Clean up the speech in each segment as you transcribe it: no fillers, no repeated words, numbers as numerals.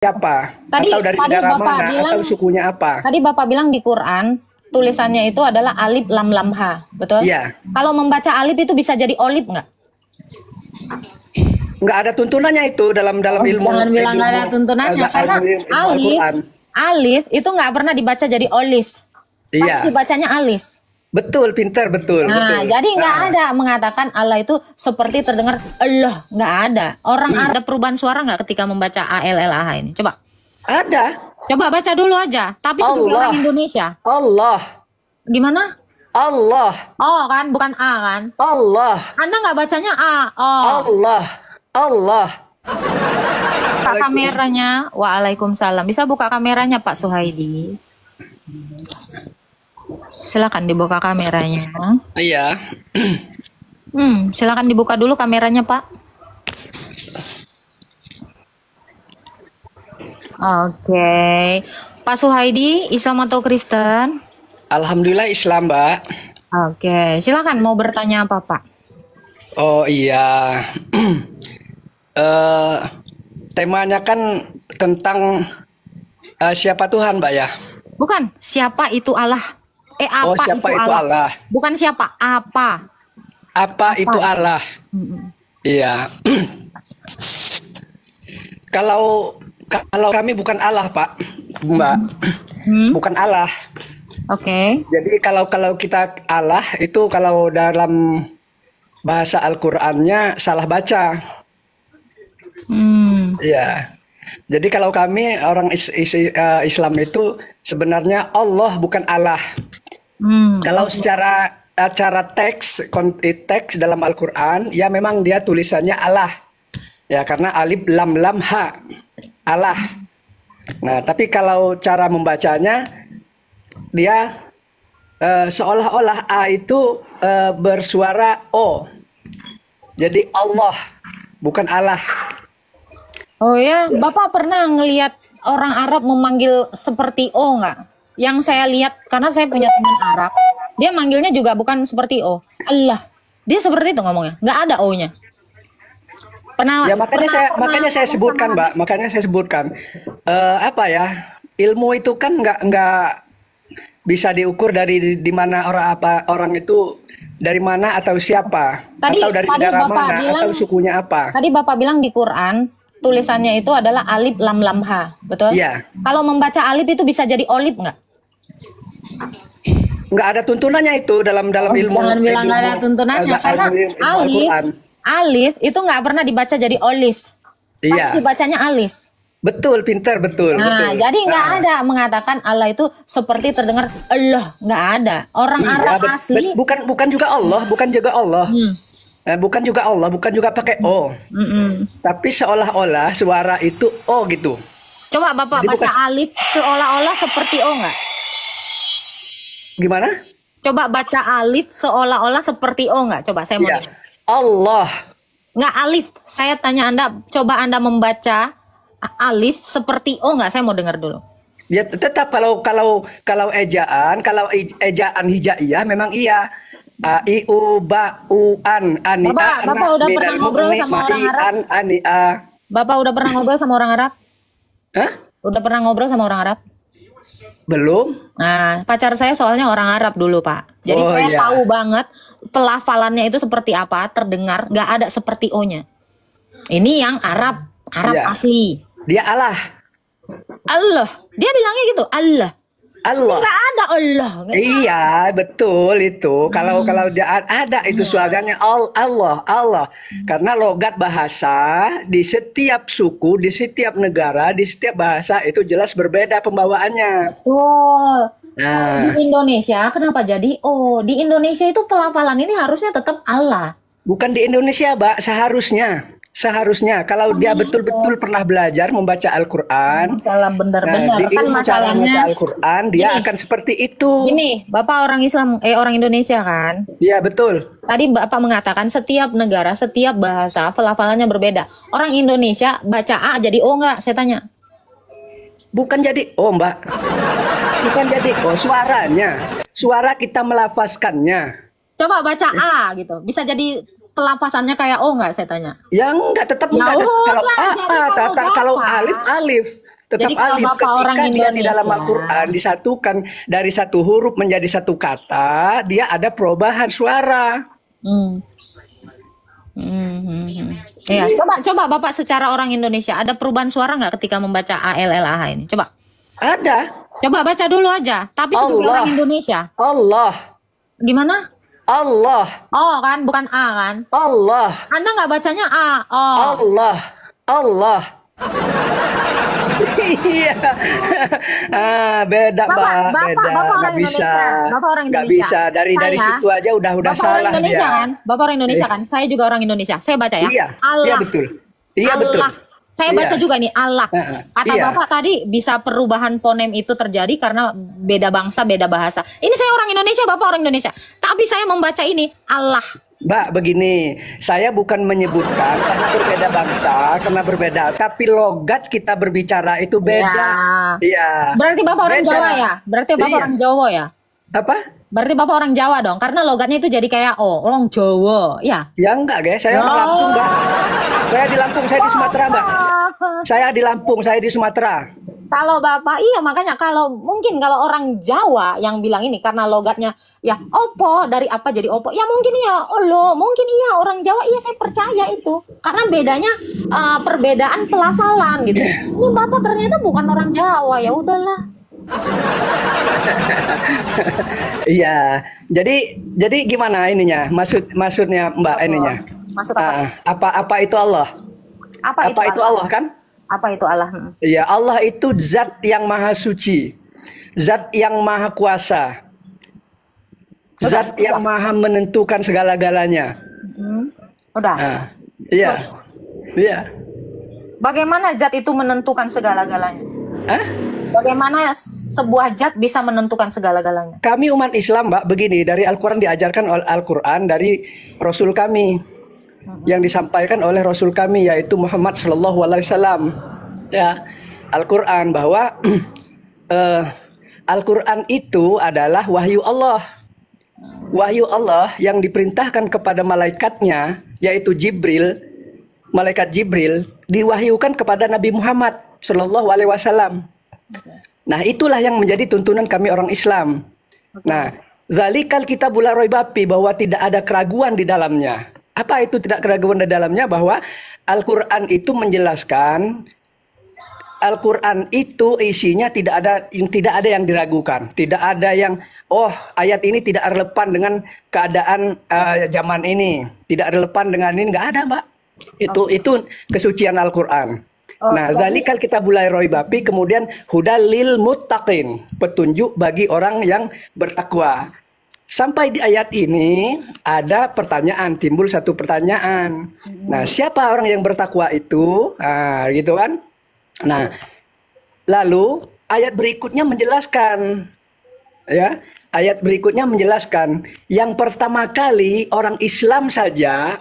Siapa? Tadi Atau dari tadi negara Bapak mana? bilang Atau sukunya apa? tadi Bapak bilang di Quran tulisannya itu adalah alif lam lam ha, betul? Iya. Kalau membaca alif itu bisa jadi olif nggak? Nggak ada tuntunannya itu dalam ilmu. Jangan bilang nggak ada tuntunannya, karena ilmu alif Al-Quran. alif itu nggak pernah dibaca jadi olif. Pasti Iya. dibacanya alif. Betul, pinter, betul. Nah, betul. jadi nggak Nah, ada mengatakan Allah itu seperti terdengar Allah, nggak ada. Orang ada perubahan suara nggak ketika membaca A L L A H ini? ada. Coba baca dulu aja. Tapi sebagai Allah. orang Indonesia, Allah. gimana? Allah. Oh kan, bukan A kan? Allah. Anda nggak bacanya A. Oh, Allah. Allah. buka kameranya. Waalaikumsalam. Bisa buka kameranya Pak Suhaidi. Silakan dibuka kameranya. Iya. Silakan dibuka dulu kameranya Pak. Oke. Pak Suhaidi, Islam atau Kristen? Alhamdulillah Islam, Mbak. Oke, silakan mau bertanya apa Pak? Oh iya. Temanya kan tentang siapa Tuhan, Mbak ya? Bukan, siapa itu Allah? Oh, Apa siapa itu itu Allah? Allah? Bukan siapa, apa? Apa itu Allah? Mm-mm. Iya. Kalau kami bukan Allah, Pak, Mbak. Bukan Allah. Oke. Jadi kalau kita Allah itu kalau dalam bahasa Al-Qur'annya salah baca. Iya. Jadi kalau kami orang Islam itu sebenarnya Allah bukan Allah. Kalau secara teks dalam Al-Qur'an ya memang dia tulisannya Allah. Ya karena alif lam lam ha. Allah. Nah, tapi kalau cara membacanya dia seolah-olah A itu bersuara O. Jadi Allah bukan Allah. Oh ya, Bapak pernah ngelihat orang Arab memanggil seperti O nggak? Yang saya lihat, karena saya punya teman Arab, dia manggilnya juga bukan seperti O. Allah. Dia seperti itu ngomongnya, nggak ada O-nya. Ya makanya saya sebutkan, Mbak. Makanya saya sebutkan apa ya, ilmu itu kan nggak bisa diukur dari di mana orang itu dari mana atau siapa atau dari negara mana atau sukunya apa. Tadi Bapak bilang di Quran tulisannya itu adalah alif lam lam ha, betul? Iya. Kalau membaca alif itu bisa jadi olif nggak? Nggak ada tuntunannya itu dalam ilmu. Jangan bilang nggak ada tuntunannya, karena alif itu nggak pernah dibaca jadi olif. Iya. Pasti dibacanya alif. Betul, pinter, betul. Nah, betul. jadi nggak ada mengatakan Allah itu seperti terdengar Allah, nggak ada. Orang Arab asli. Bukan juga Allah, bukan juga Allah. Bukan juga Allah, bukan juga pakai O. Tapi seolah-olah suara itu O gitu. Coba Bapak baca alif seolah-olah seperti O nggak? Gimana? Coba baca alif seolah-olah seperti O nggak? Coba saya mau dengar. Allah. Nggak alif. Saya tanya Anda, coba Anda membaca alif seperti O nggak? Saya mau dengar dulu. Ya tetap kalau ejaan hijaiyah memang iya. A I U ba U an ani a. Bapak udah pernah ngobrol sama orang Arab? Ani a. Bapak udah pernah ngobrol sama orang Arab? Hah? Udah pernah ngobrol sama orang Arab? Belum. Nah, pacar saya soalnya orang Arab dulu, Pak. Jadi saya tahu banget pelafalannya itu seperti apa, terdengar nggak ada seperti O-nya. Ini yang Arab asli. Dia Allah. Allah. Dia bilangnya gitu, Allah. Allah. Nggak ada Allah. Iya, betul itu. Kalau dia ada itu suaranya Allah. Karena logat bahasa di setiap suku, di setiap negara, di setiap bahasa itu jelas berbeda pembawaannya. Betul. Nah, Di Indonesia kenapa jadi Oh, di Indonesia itu pelafalan ini harusnya tetap Allah. bukan di Indonesia, Mbak, seharusnya kalau dia betul-betul pernah belajar membaca Al-Qur'an. Salah benar-benar kan masalahnya Al-Qur'an dia akan seperti itu. Gini, Bapak orang Islam, orang Indonesia kan? Iya, betul. Tadi Bapak mengatakan setiap negara, setiap bahasa pelafalannya berbeda. Orang Indonesia baca A jadi O nggak? Saya tanya. Bukan jadi O, Mbak. Bukan jadi O, suaranya. Suara kita melafazkannya. Coba baca A gitu. Bisa jadi pelafasannya kayak O nggak? Saya tanya. Yang enggak tetap Ya enggak. Allah, Kalau jadi kalau kalau alif Bapak. tetap Jadi kalau alif. Bapak orang Ketika dia di dalam Indonesia, Al-Quran disatukan dari satu huruf menjadi satu kata, dia ada perubahan suara. hmm, ya, coba Bapak secara orang Indonesia ada perubahan suara nggak ketika membaca ALLAH ini? Coba, Ada. coba baca dulu aja. Tapi sebagai Allah. orang Indonesia, Allah. gimana? Allah. Oh kan, bukan A kan? Allah. Anda nggak bacanya A. Oh, Allah. Allah. Iya. Beda, Bapak, Mbak. Bapak, Beda. Bapak orang Nggak bisa. Indonesia. Bapak orang Nggak Indonesia. bisa. Dari Saya, situ aja udah Bapak orang salah Indonesia dia. kan? Bapak orang Indonesia kan? Saya juga orang Indonesia. Saya baca ya. Iya. Allah. Iya betul. Iya betul. Allah. Saya baca Iya. juga nih Allah. Kata Iya. Bapak tadi bisa perubahan fonem itu terjadi karena beda bangsa, beda bahasa. Ini saya orang Indonesia, Bapak orang Indonesia. Tapi saya membaca ini Allah. Mbak, begini, saya bukan menyebutkan karena berbeda bangsa, karena berbeda, tapi logat kita berbicara itu beda. Iya. Berarti Bapak orang Beda. Jawa ya? Berarti Bapak Iya. orang Jawa ya? Apa? Berarti Bapak orang Jawa dong, karena logatnya itu jadi kayak orang Jawa, ya? Ya enggak, guys. Saya orang Lampung, Mbak. Saya di Lampung, saya di Sumatera, Mbak. Saya di Lampung, saya di Sumatera. Kalau Bapak, iya makanya kalau mungkin kalau orang Jawa yang bilang ini karena logatnya ya opo dari apa jadi opo, ya mungkin iya, oh lo mungkin iya orang Jawa, iya saya percaya itu karena bedanya perbedaan pelafalan gitu. Ini Bapak ternyata bukan orang Jawa, ya udahlah. Iya. Jadi gimana ininya? Maksudnya Mbak ininya? Maksud apa? Apa itu Allah? Apa Itu Allah kan? Apa itu Allah? Iya, Allah itu zat yang maha suci, zat yang maha kuasa, zat yang maha menentukan segala-galanya. Udah. Nah, iya, iya. Bagaimana zat itu menentukan segala-galanya? Hah? Bagaimana sebuah zat bisa menentukan segala-galanya? Kami umat Islam, Mbak, begini, dari Al-Quran diajarkan oleh Al-Quran dari Rasul kami. Yang disampaikan oleh Rasul kami yaitu Muhammad Sallallahu Alaihi Wasallam, ya, Al-Quran bahwa Al-Quran itu adalah wahyu Allah yang diperintahkan kepada malaikatnya yaitu Jibril, malaikat Jibril diwahyukan kepada Nabi Muhammad Sallallahu Alaihi Wasallam. Nah, itulah yang menjadi tuntunan kami orang Islam. Nah, zalikal kitabul la raiba fi, bahwa tidak ada keraguan di dalamnya. Apa itu tidak keraguan di dalamnya? Bahwa Al-Quran itu menjelaskan, Al-Quran itu isinya tidak ada yang diragukan, tidak ada yang ayat ini tidak relevan dengan keadaan zaman ini, tidak relevan dengan ini, nggak ada, Mbak. Itu kesucian Al-Quran. Nah, zalikal kitabul la raiba fi, kemudian hudal lil muttaqin, petunjuk bagi orang yang bertakwa. Sampai di ayat ini ada pertanyaan, timbul satu pertanyaan. Nah, siapa orang yang bertakwa itu? Nah, gitu kan? Nah, lalu ayat berikutnya menjelaskan, ya, ayat berikutnya menjelaskan yang pertama kali orang Islam saja,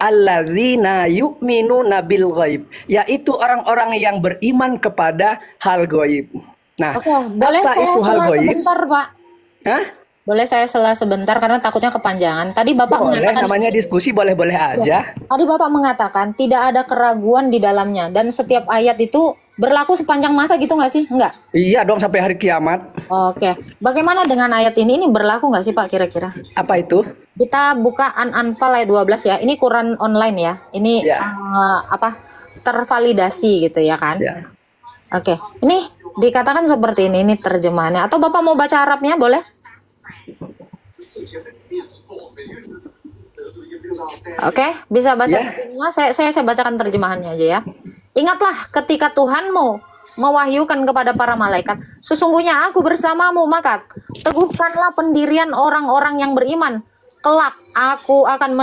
alladzina yu'minuna bil ghaib, yaitu orang-orang yang beriman kepada hal gaib. Nah, boleh apa saya itu hal salah gaib? sebentar, Pak? Hah? Boleh saya salah sebentar karena takutnya kepanjangan. Tadi Bapak Boleh, mengatakan namanya diskusi boleh-boleh aja. Tadi Bapak mengatakan tidak ada keraguan di dalamnya dan setiap ayat itu berlaku sepanjang masa gitu nggak sih? Enggak. Iya dong, sampai hari kiamat. Oke. Bagaimana dengan ayat ini? Ini berlaku nggak sih Pak kira-kira? Apa itu? Kita buka An-Anfal ayat 12 ya. Ini Quran online ya. Ini Ya. tervalidasi gitu ya kan? Ya. Oke. Ini dikatakan seperti ini terjemahannya. Atau Bapak mau baca Arabnya boleh? Oke, bisa baca terjemahannya. Saya bacakan terjemahannya aja ya. Ingatlah ketika Tuhanmu mewahyukan kepada para malaikat, sesungguhnya aku bersamamu, maka teguhkanlah pendirian orang-orang yang beriman. Kelak aku akan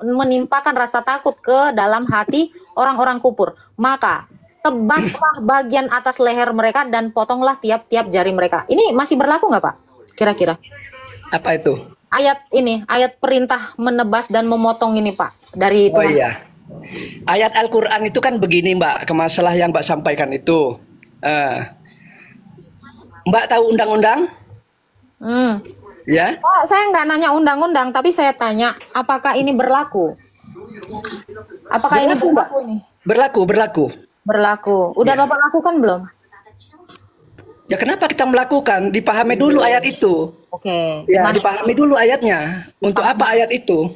menimpakan rasa takut ke dalam hati orang-orang kufur. Maka tebaslah bagian atas leher mereka dan potonglah tiap-tiap jari mereka. Ini masih berlaku nggak Pak? Kira-kira? Apa itu? Ayat ini, ayat perintah menebas dan memotong ini Pak dari Oh Tuhan. iya. Ayat Al-Quran itu kan begini, Mbak, ke masalah yang Mbak sampaikan itu. Mbak tahu undang-undang? Ya? Oh, saya nggak nanya undang-undang, tapi saya tanya apakah ini berlaku? Apakah ini berlaku ini? Berlaku. Berlaku. Udah Ya. Bapak lakukan belum? Ya kenapa kita melakukan? Dipahami dulu ayat itu. Oke. Ya, Gimana? dipahami dulu ayatnya. Untuk apa ayat itu?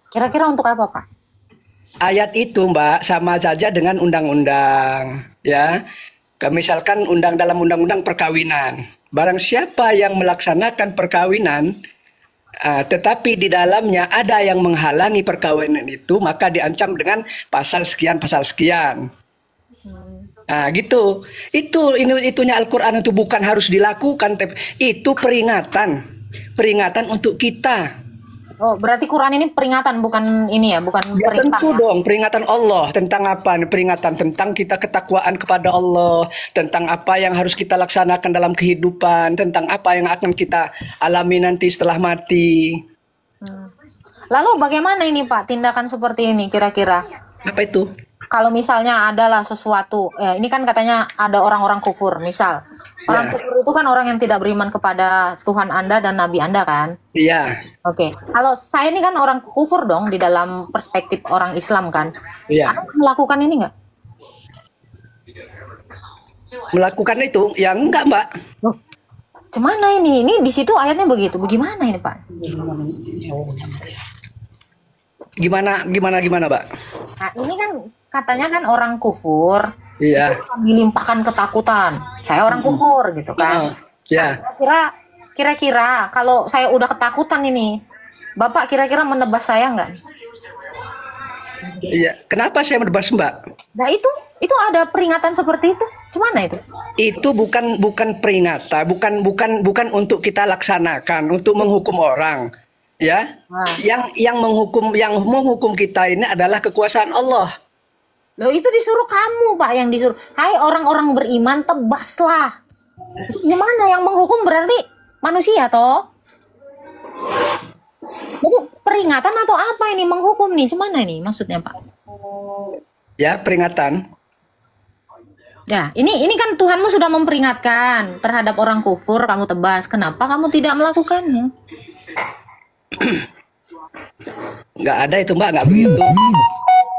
Kira-kira untuk apa, Pak? Ayat itu, Mbak, sama saja dengan undang-undang, ya. Misalkan dalam undang-undang perkawinan. Barang siapa yang melaksanakan perkawinan, tetapi di dalamnya ada yang menghalangi perkawinan itu, maka diancam dengan pasal sekian, pasal sekian. Nah, gitu. Itunya Al-Qur'an itu bukan harus dilakukan, tapi itu peringatan. Peringatan untuk kita. Oh, berarti Quran ini peringatan bukan ini ya, bukan Ya perintah tentu ya? dong, peringatan Allah tentang apa? Peringatan tentang kita ketakwaan kepada Allah, tentang apa yang harus kita laksanakan dalam kehidupan, tentang apa yang akan kita alami nanti setelah mati. Lalu bagaimana ini Pak tindakan seperti ini kira-kira? Apa itu? Kalau misalnya adalah sesuatu, ini kan katanya ada orang-orang kufur, misal orang Ya. kufur itu kan orang yang tidak beriman kepada Tuhan Anda dan Nabi Anda kan? Iya, Oke, kalau saya ini kan orang kufur dong di dalam perspektif orang Islam kan? iya. Anda melakukan ini nggak? Melakukan itu, ya enggak, Mbak. Loh, cemana ini? Ini di situ ayatnya begitu. Bagaimana ini Pak? Gimana, Mbak? Nah, ini kan katanya kan orang kufur Iya. dilimpahkan ketakutan. Saya orang kufur gitu kan. Ya. Kira-kira kalau saya udah ketakutan ini, Bapak kira-kira menebas saya nggak? Iya. Kenapa saya menebas, Mbak? Nah itu ada peringatan seperti itu. Gimana itu? Itu bukan peringatan, bukan untuk kita laksanakan, untuk menghukum orang. Ya. Wah. Yang menghukum kita ini adalah kekuasaan Allah. Loh itu disuruh kamu Pak yang disuruh. Hai orang-orang beriman tebaslah. Itu gimana yang menghukum berarti manusia toh? Itu peringatan atau apa ini menghukum nih? Gimana nih maksudnya Pak? Ya, peringatan. Ya, ini kan Tuhanmu sudah memperingatkan terhadap orang kufur, kamu tebas. Kenapa kamu tidak melakukannya? Nggak ada itu, Mbak, nggak begitu.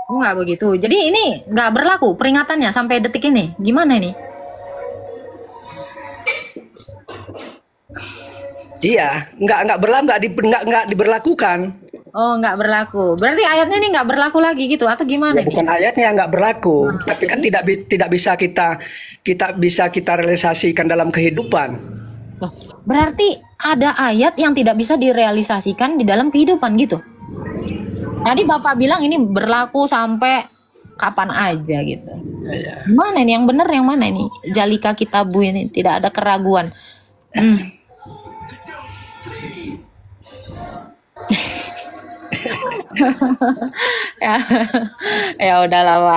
Oh, nggak begitu. Jadi ini nggak berlaku peringatannya sampai detik ini. Gimana ini? Iya, nggak diberlakukan. Oh, nggak berlaku. Berarti ayatnya ini nggak berlaku lagi gitu atau gimana Ya, nih? bukan ayatnya yang nggak berlaku, tapi kan tidak bisa kita realisasikan dalam kehidupan. Loh, berarti ada ayat yang tidak bisa direalisasikan di dalam kehidupan gitu. Tadi Bapak bilang ini berlaku sampai kapan aja gitu. Ya. Mana ini yang benar yang mana ini? Jalika Kitabu ini tidak ada keraguan. Ya, ya udahlah Pak.